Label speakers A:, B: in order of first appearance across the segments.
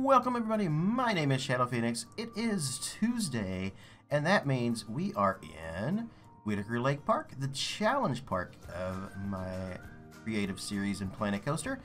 A: Welcome everybody, my name is Shadow Phoenix. It is Tuesday, and that means we are in Whitaker Lake Park, the challenge park of my creative series in Planet Coaster.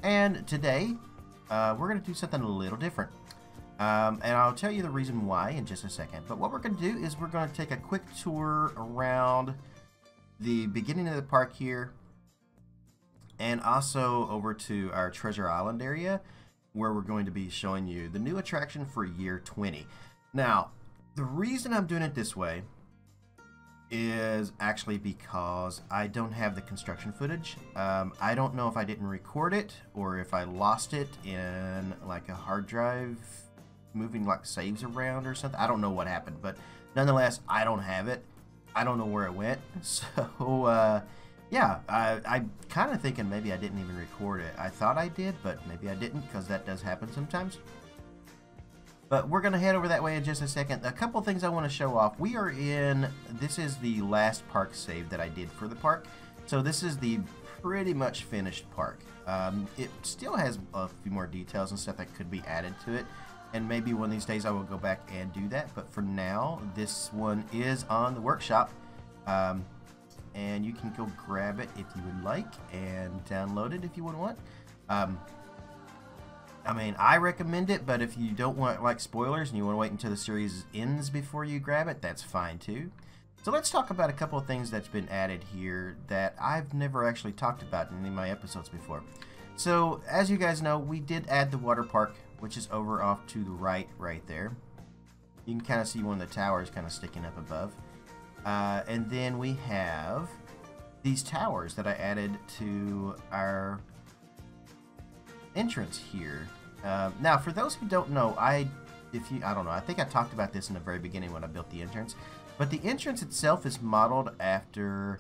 A: And today, we're going to do something a little different. And I'll tell you the reason why in just a second. But what we're going to do is we're going to take a quick tour around the beginning of the park here, and also over to our Treasure Island area, where we're going to be showing you the new attraction for year 20. Now, the reason I'm doing it this way is actually because I don't have the construction footage. I don't know if I didn't record it or if I lost it in like a hard drive moving like saves around or something. I don't know what happened, but nonetheless, I don't have it. I don't know where it went. So, yeah, I'm kind of thinking maybe I didn't even record it. I thought I did, but maybe I didn't, because that does happen sometimes. But we're going to head over that way in just a second. A couple things I want to show off. We are in, this is the last park save that I did for the park. So this is the pretty much finished park. It still has a few more details and stuff that could be added to it. And maybe one of these days I will go back and do that. But for now, this one is on the workshop. And you can go grab it if you would like and download it if you would want. I mean, I recommend it, but if you don't want like spoilers and you want to wait until the series ends before you grab it, that's fine too. So let's talk about a couple of things that's been added here that I've never actually talked about in any of my episodes before. So as you guys know, we did add the water park, which is over off to the right there. You can kind of see one of the towers kind of sticking up above. And then we have these towers that I added to our entrance here. Now, for those who don't know, I don't know, I think I talked about this in the very beginning when I built the entrance. But the entrance itself is modeled after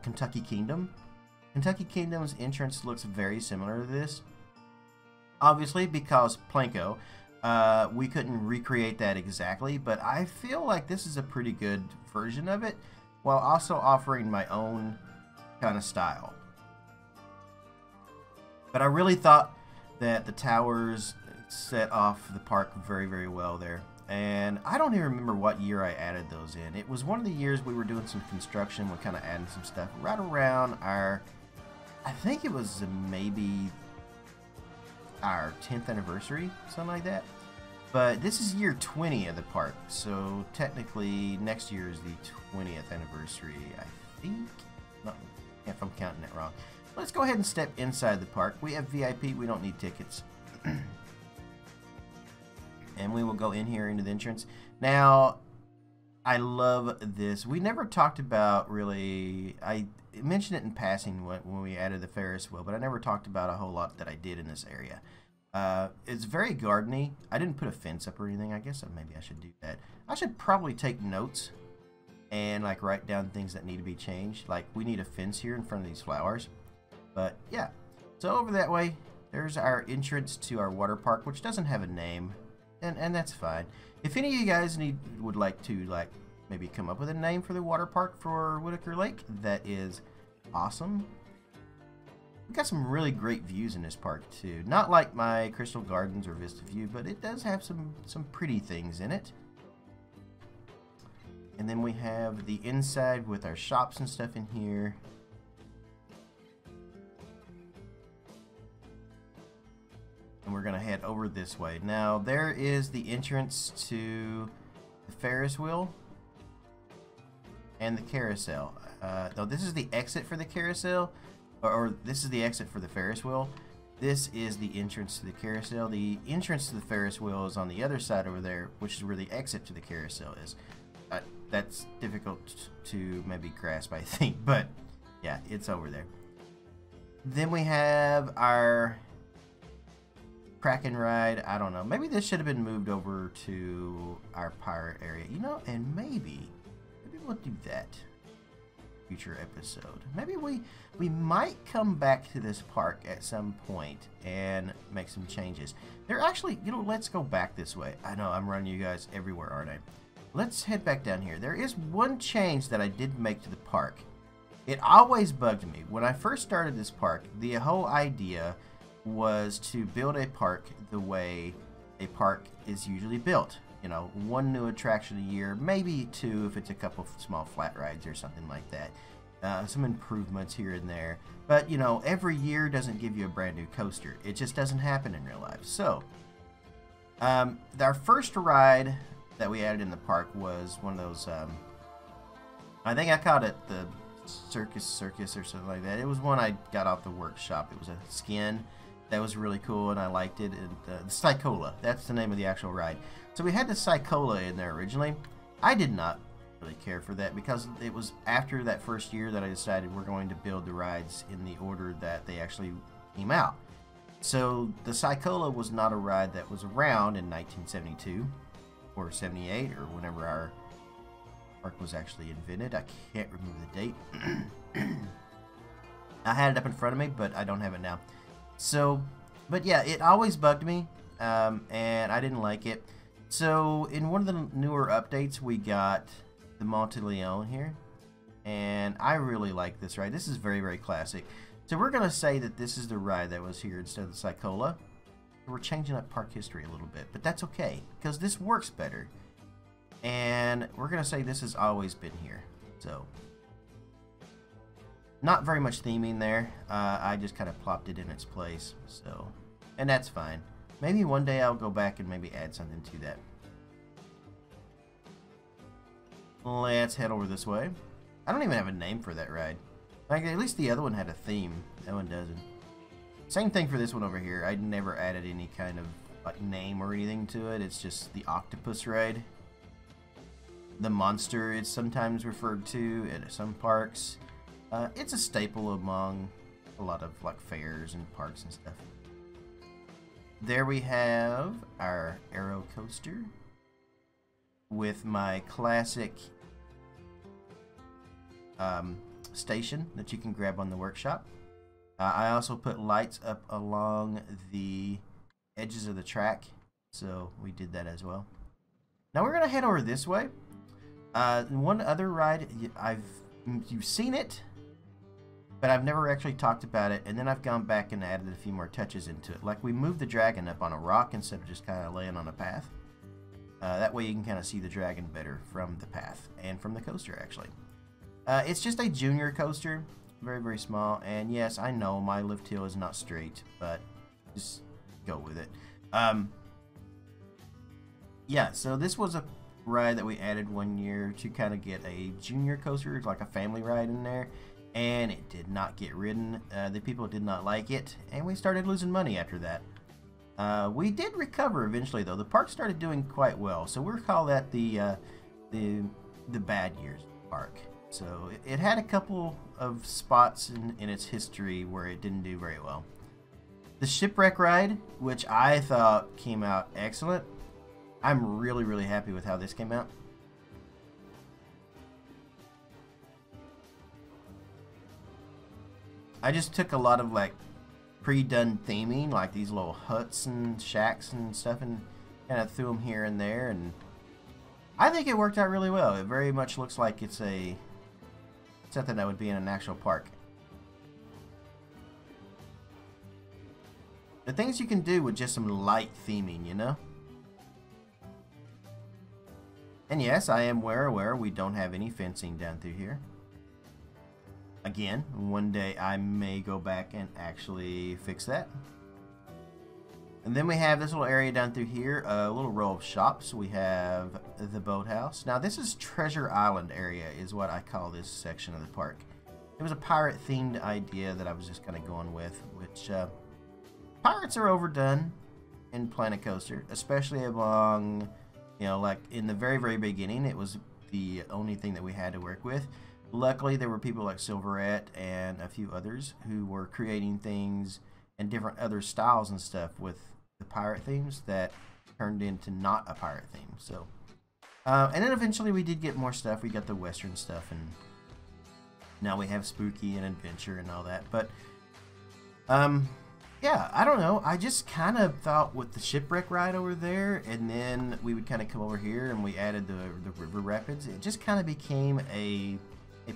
A: Kentucky Kingdom. Kentucky Kingdom's entrance looks very similar to this. Obviously, because Planko. We couldn't recreate that exactly, but I feel like this is a pretty good version of it, while also offering my own kind of style. But I really thought that the towers set off the park very, very well there. And I don't even remember what year I added those in. It was one of the years we were doing some construction, we're kind of adding some stuff right around our, I think it was maybe our 10th anniversary, something like that. But this is year 20 of the park, so technically next year is the 20th anniversary, I think. Not if I'm counting it wrong. Let's go ahead and step inside the park. We have VIP, we don't need tickets. And we will go in here into the entrance. Now, I love this. We never talked about really, I mentioned it in passing when we added the Ferris wheel, but I never talked about a whole lot that I did in this area. It's very gardeny. I didn't put a fence up or anything. I guess maybe I should do that. I should probably take notes and like write down things that need to be changed. Like we need a fence here in front of these flowers. But yeah, so over that way, there's our entrance to our water park, which doesn't have a name, and that's fine. If any of you guys would like to like maybe come up with a name for the water park for Whitaker Lake, that is awesome. We've got some really great views in this park too. Not like my Crystal Gardens or Vista View, but it does have some pretty things in it. And then we have the inside with our shops and stuff in here. And we're going to head over this way. Now there is the entrance to the Ferris wheel and the carousel. No, this is the exit for the carousel. Or this is the exit for the Ferris wheel. This is the entrance to the carousel. The entrance to the Ferris wheel is on the other side over there, which is where the exit to the carousel is. That's difficult to maybe grasp, I think, but yeah, it's over there. Then we have our Kraken ride. I don't know. Maybe this should have been moved over to our pirate area. You know, and maybe we'll do that. Future episode. Maybe we might come back to this park at some point and make some changes. There actually, you know, let's go back this way. I know I'm running you guys everywhere, aren't I? Let's head back down here. There is one change that I did make to the park. It always bugged me. When I first started this park, the whole idea was to build a park the way a park is usually built. You know, one new attraction a year, maybe two if it's a couple of small flat rides or something like that. Some improvements here and there. But, you know, every year doesn't give you a brand new coaster. It just doesn't happen in real life. So, our first ride that we added in the park was one of those, I think I called it the Circus or something like that. It was one I got off the workshop. It was a skin that was really cool and I liked it. And, the Psychola, that's the name of the actual ride. So we had the Psychola in there originally. I did not really care for that because it was after that first year that I decided we're going to build the rides in the order that they actually came out. So the Psychola was not a ride that was around in 1972 or 78 or whenever our park was actually invented. I can't remember the date. I had it up in front of me, but I don't have it now. So, but yeah, it always bugged me, and I didn't like it. So in one of the newer updates, we got the Monte Leon here, and I really like this ride. This is very, very classic. So we're going to say that this is the ride that was here instead of the Psychola. We're changing up park history a little bit, but that's okay, because this works better. And we're going to say this has always been here. So, not very much theming there. I just kind of plopped it in its place. So, and that's fine. Maybe one day I'll go back and maybe add something to that. Let's head over this way. I don't even have a name for that ride. Like, at least the other one had a theme. That one doesn't. Same thing for this one over here. I never added any kind of like name or anything to it. It's just the octopus ride. The monster is sometimes referred to at some parks. It's a staple among a lot of like fairs and parks and stuff. There we have our Aero coaster with my classic station that you can grab on the workshop. I also put lights up along the edges of the track, so we did that as well. Now we're gonna head over this way. One other ride, you've seen it, but I've never actually talked about it, and then I've gone back and added a few more touches into it. Like we moved the dragon up on a rock instead of just kind of laying on a path. That way you can kind of see the dragon better from the path and from the coaster actually. It's just a junior coaster, very, very small, and yes, I know my lift hill is not straight, but just go with it. Yeah, so this was a ride that we added one year to kind of get a junior coaster, like a family ride in there, and it did not get ridden. The people did not like it, and we started losing money after that. We did recover eventually, though. The park started doing quite well, so we'll call that the bad years park. So it had a couple of spots in its history where it didn't do very well. The shipwreck ride, which I thought came out excellent. I'm really, really happy with how this came out. I just took a lot of like pre-done theming, like these little huts and shacks and stuff, and kind of threw them here and there, and I think it worked out really well. It very much looks like it's something that would be in an actual park. The things you can do with just some light theming, you know? And yes, I am aware we don't have any fencing down through here. Again, one day I may go back and actually fix that. And then we have this little area down through here, a little row of shops. We have the boathouse. Now this is Treasure Island area is what I call this section of the park. It was a pirate themed idea that I was just kind of going with, which pirates are overdone in Planet Coaster, especially among, you know, like in the very, very beginning, it was the only thing that we had to work with. Luckily, there were people like Silverette and a few others who were creating things and different other styles and stuff with the pirate themes that turned into not a pirate theme. So, and then eventually we did get more stuff. We got the Western stuff, and now we have spooky and adventure and all that. But, yeah, I don't know. I just kind of thought with the shipwreck ride over there, and then we would kind of come over here and we added the river rapids. It just kind of became a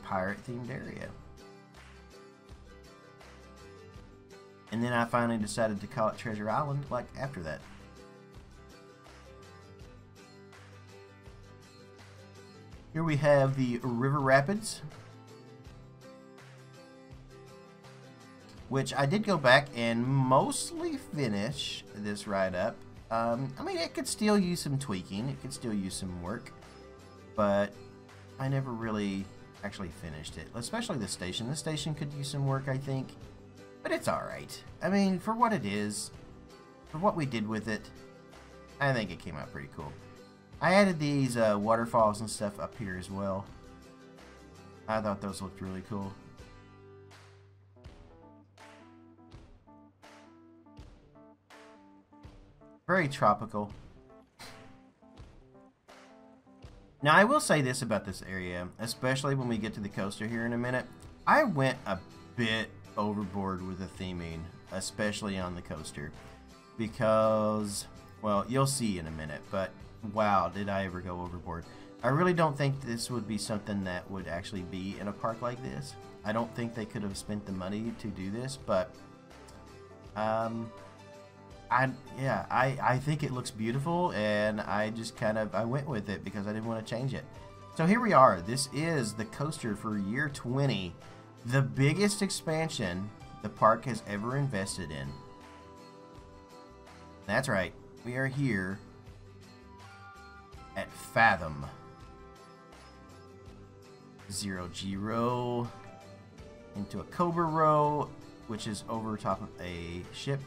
A: pirate themed area. And then I finally decided to call it Treasure Island, like, after that. Here we have the River Rapids, which I did go back and mostly finish this ride up. I mean, it could still use some tweaking. It could still use some work. But I never really actually finished it. Especially the station. The station could use some work, I think. But it's alright. I mean, for what it is, for what we did with it, I think it came out pretty cool. I added these waterfalls and stuff up here as well. I thought those looked really cool. Very tropical. Now, I will say this about this area, especially when we get to the coaster here in a minute. I went a bit overboard with the theming, especially on the coaster, because, well, you'll see in a minute, but wow, did I ever go overboard. I really don't think this would be something that would actually be in a park like this. I don't think they could have spent the money to do this, but I think it looks beautiful, and I just I went with it because I didn't want to change it. So here we are. This is the coaster for year 20, the biggest expansion the park has ever invested in. That's right. We are here at Fathom. Zero G row into a Cobra row, which is over top of a ship.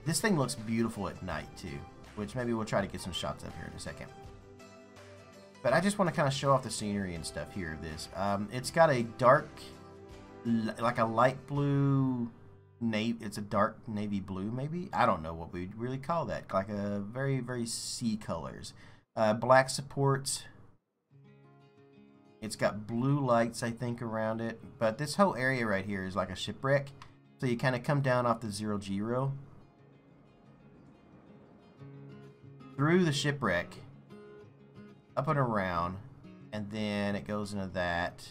A: This thing looks beautiful at night too, which maybe we'll try to get some shots of here in a second. But I just want to kind of show off the scenery and stuff here of this. It's got a dark, like a light blue, it's a dark navy blue maybe? I don't know what we'd really call that. Like a very, very sea colors. Black supports. It's got blue lights, I think, around it. But this whole area right here is like a shipwreck. So you kind of come down off the Zero G row, through the shipwreck, up and around, and then it goes into that.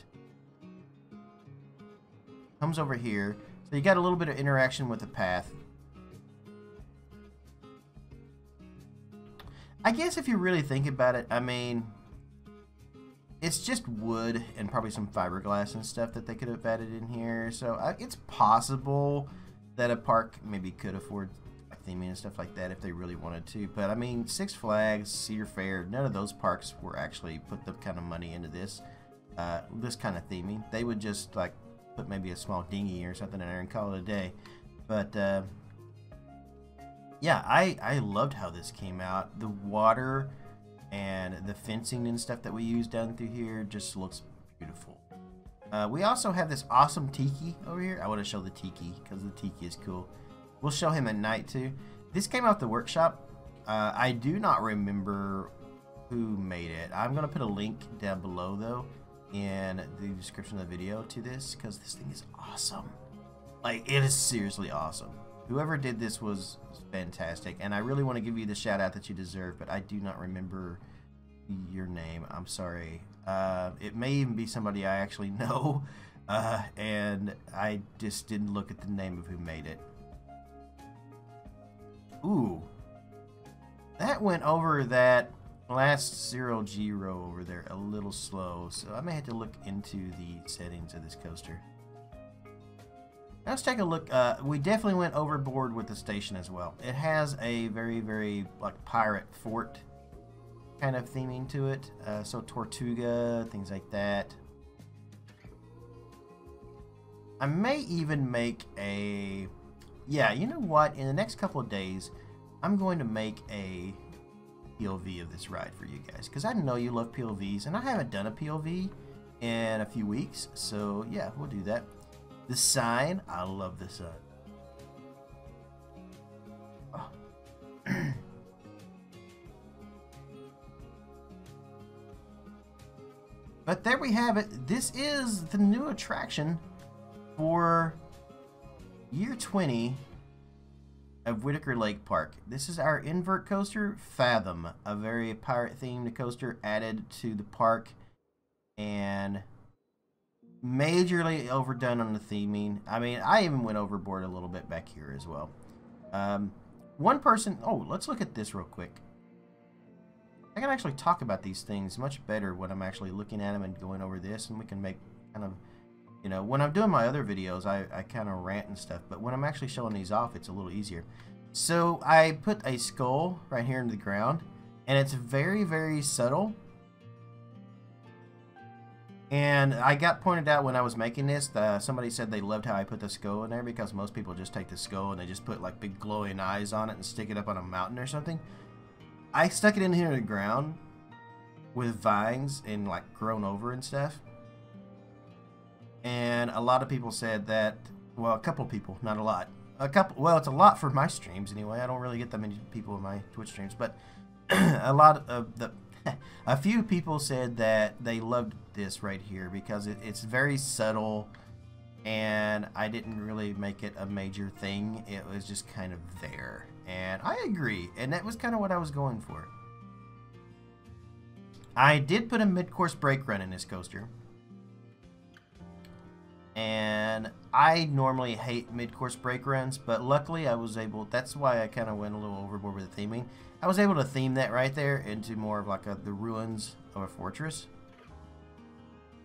A: Comes over here. So you got a little bit of interaction with the path. I guess if you really think about it, I mean, it's just wood and probably some fiberglass and stuff that they could have added in here. So it's possible that a park maybe could afford theming and stuff like that if they really wanted to. But I mean, Six Flags, Cedar Fair, none of those parks were actually put the kind of money into this kind of theming. They would just like put maybe a small dinghy or something in there and call it a day. But yeah, I loved how this came out. The water and the fencing and stuff that we use down through here just looks beautiful. We also have this awesome tiki over here. I want to show the tiki because the tiki is cool. We'll show him at night too. This came out the workshop. I do not remember who made it. I'm going to put a link down below though in the description of the video to this because this thing is awesome. Like, it is seriously awesome. Whoever did this was fantastic, and I really want to give you the shout out that you deserve, but I do not remember your name. I'm sorry. It may even be somebody I actually know, and I just didn't look at the name of who made it. Ooh, that went over that last Zero G row over there a little slow, so I may have to look into the settings of this coaster. Now let's take a look. We definitely went overboard with the station as well. It has a very, very like pirate fort kind of theming to it. So Tortuga, things like that. I may even make a... Yeah, you know what? In the next couple of days, I'm going to make a POV of this ride for you guys. Because I know you love POVs, and I haven't done a POV in a few weeks. So yeah, we'll do that. The sign, I love the sign. Oh. But there we have it. This is the new attraction for year 20 of Whitaker Lake Park. This is our invert coaster, Fathom, a very pirate themed coaster added to the park. And majorly overdone on the theming. I mean, I even went overboard a little bit back here as well. One person... Oh, let's look at this real quick. I can actually talk about these things much better when I'm actually looking at them and going over this, and we can make kind of... You know, when I'm doing my other videos, I kind of rant and stuff, but when I'm actually showing these off, it's a little easier. So I put a skull right here in the ground, and it's very, very subtle. And I got pointed out when I was making this, somebody said they loved how I put the skull in there, because most people just take the skull and they just put like big glowing eyes on it and stick it up on a mountain or something. I stuck it in here in the ground with vines and like grown over and stuff. And a lot of people said that, well, a couple people, not a lot. Well, it's a lot for my streams anyway. I don't really get that many people in my Twitch streams, but a few people said that they loved this right here because it's very subtle, and I didn't really make it a major thing. It was just kind of there, and I agree, and that was kind of what I was going for. I did put a mid-course brake run in this coaster. And I normally hate mid-course brake runs, but luckily I was able, that's why I kind of went a little overboard with the theming. I was able to theme that right there into more of like the ruins of a fortress.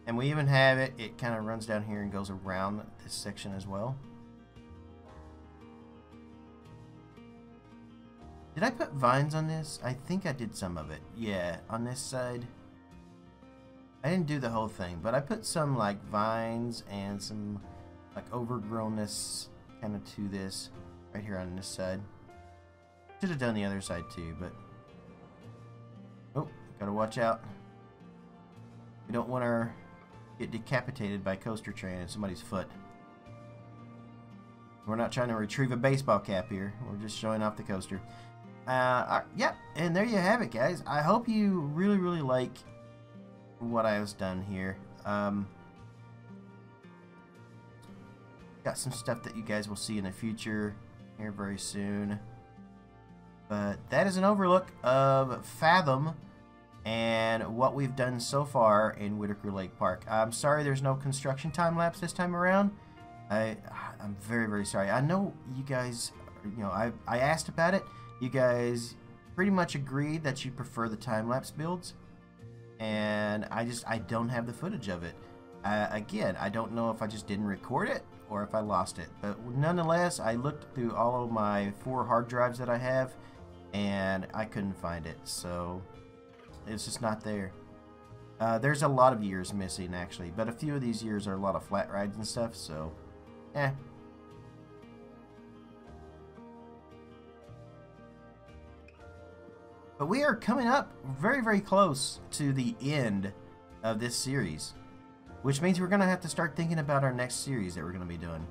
A: And we even have it kind of runs down here and goes around this section as well. Did I put vines on this? I think I did some of it. Yeah, on this side. I didn't do the whole thing, but I put some like vines and some like overgrownness kind of to this right here on this side. Should have done the other side too, but oh, gotta watch out. We don't want to get decapitated by coaster train in somebody's foot. We're not trying to retrieve a baseball cap here. We're just showing off the coaster. Yep, and there you have it, guys. I hope you really, really like what I was done here. Got some stuff that you guys will see in the future here very soon. But that is an overlook of Fathom and what we've done so far in Whitaker Lake Park. I'm sorry there's no construction time lapse this time around. I'm very, very sorry. I know you guys, you know, I asked about it. You guys pretty much agreed that you prefer the time lapse builds. And I don't have the footage of it. Again, I don't know if I just didn't record it or if I lost it. But nonetheless, I looked through all of my 4 hard drives that I have, and I couldn't find it. So it's just not there. There's a lot of years missing, actually. But a few of these years are a lot of flat rides and stuff, so eh. But we are coming up very, very close to the end of this series, which means we're going to have to start thinking about our next series that we're going to be doing.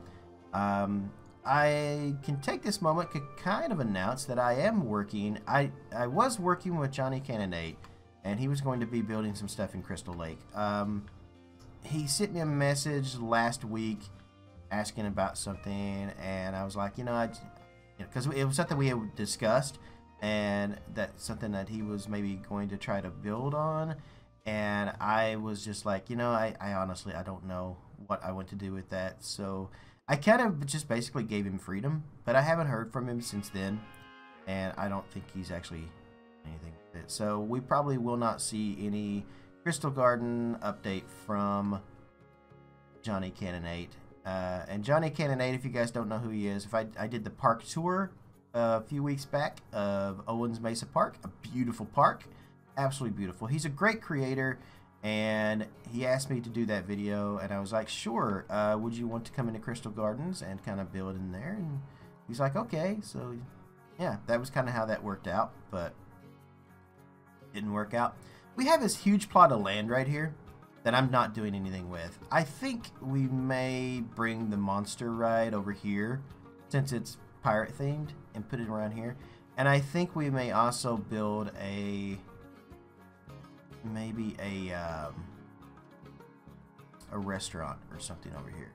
A: I can take this moment to kind of announce that I am working. I was working with Johnny Cannonade, and he was going to be building some stuff in Crystal Lake. He sent me a message last week asking about something, and I was like, you know, because it was something we had discussed, and that's something that he was maybe going to try to build on. And I was just like, you know, I honestly, I don't know what I want to do with that. So I kind of just basically gave him freedom, but I haven't heard from him since then, and I don't think he's actually anything with it. So we probably will not see any Crystal Garden update from Johnny Cannonade. And Johnny Cannonade, if you guys don't know who he is, I did the park tour a few weeks back of Owens Mesa Park, a beautiful park, absolutely beautiful. He's a great creator, and he asked me to do that video, and I was like, sure, would you want to come into Crystal Gardens and kind of build in there? And he's like, okay. So yeah, that was kind of how that worked out, but didn't work out. We have this huge plot of land right here that I'm not doing anything with. I think we may bring the monster ride over here since it's pirate themed and put it around here, and I think we may also build maybe a restaurant or something over here,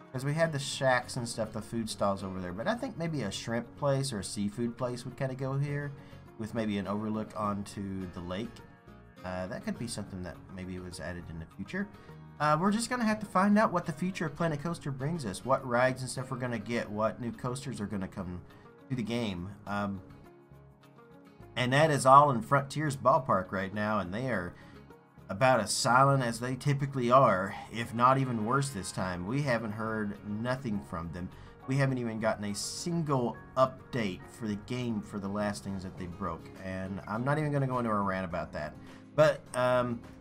A: because we have the shacks and stuff, the food stalls over there, but I think maybe a shrimp place or a seafood place would kind of go here with maybe an overlook onto the lake. That could be something that maybe was added in the future. we're just going to have to find out what the future of Planet Coaster brings us, what rides and stuff we're going to get, what new coasters are going to come to the game. And that is all in Frontier's ballpark right now, and they are about as silent as they typically are, if not even worse this time. We haven't heard nothing from them. We haven't even gotten a single update for the game for the last things that they broke, and I'm not even going to go into a rant about that. But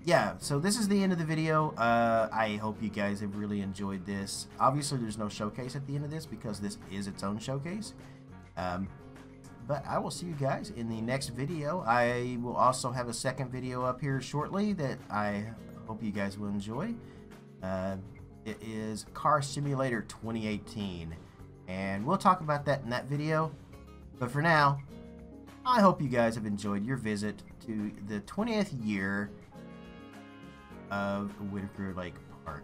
A: yeah, so this is the end of the video. I hope you guys have really enjoyed this. Obviously there's no showcase at the end of this because this is its own showcase. But I will see you guys in the next video. I will also have a second video up here shortly that I hope you guys will enjoy. It is Car Simulator 2018, and we'll talk about that in that video. But for now, I hope you guys have enjoyed your visit to the 20th year of Whitaker Lake Park.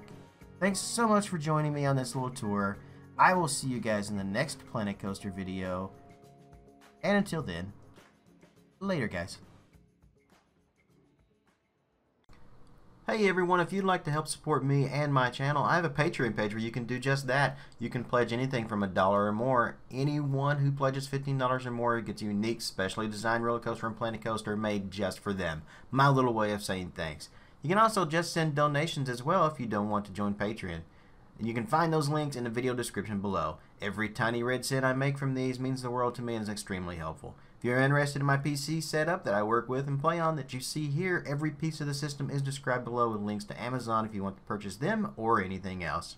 A: Thanks so much for joining me on this little tour. I will see you guys in the next Planet Coaster video. And until then, later guys. Hey everyone, if you'd like to help support me and my channel, I have a Patreon page where you can do just that. You can pledge anything from $1 or more. Anyone who pledges $15 or more gets a unique, specially designed roller coaster and Planet Coaster made just for them. My little way of saying thanks. You can also just send donations as well if you don't want to join Patreon. And you can find those links in the video description below. Every tiny red cent I make from these means the world to me and is extremely helpful. If you're interested in my PC setup that I work with and play on that you see here, every piece of the system is described below with links to Amazon if you want to purchase them or anything else.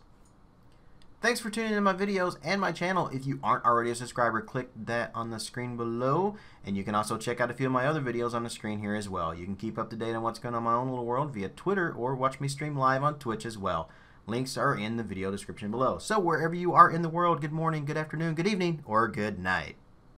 A: Thanks for tuning in to my videos and my channel. If you aren't already a subscriber, click that on the screen below. And you can also check out a few of my other videos on the screen here as well. You can keep up to date on what's going on in my own little world via Twitter or watch me stream live on Twitch as well. Links are in the video description below. So wherever you are in the world, good morning, good afternoon, good evening, or good night.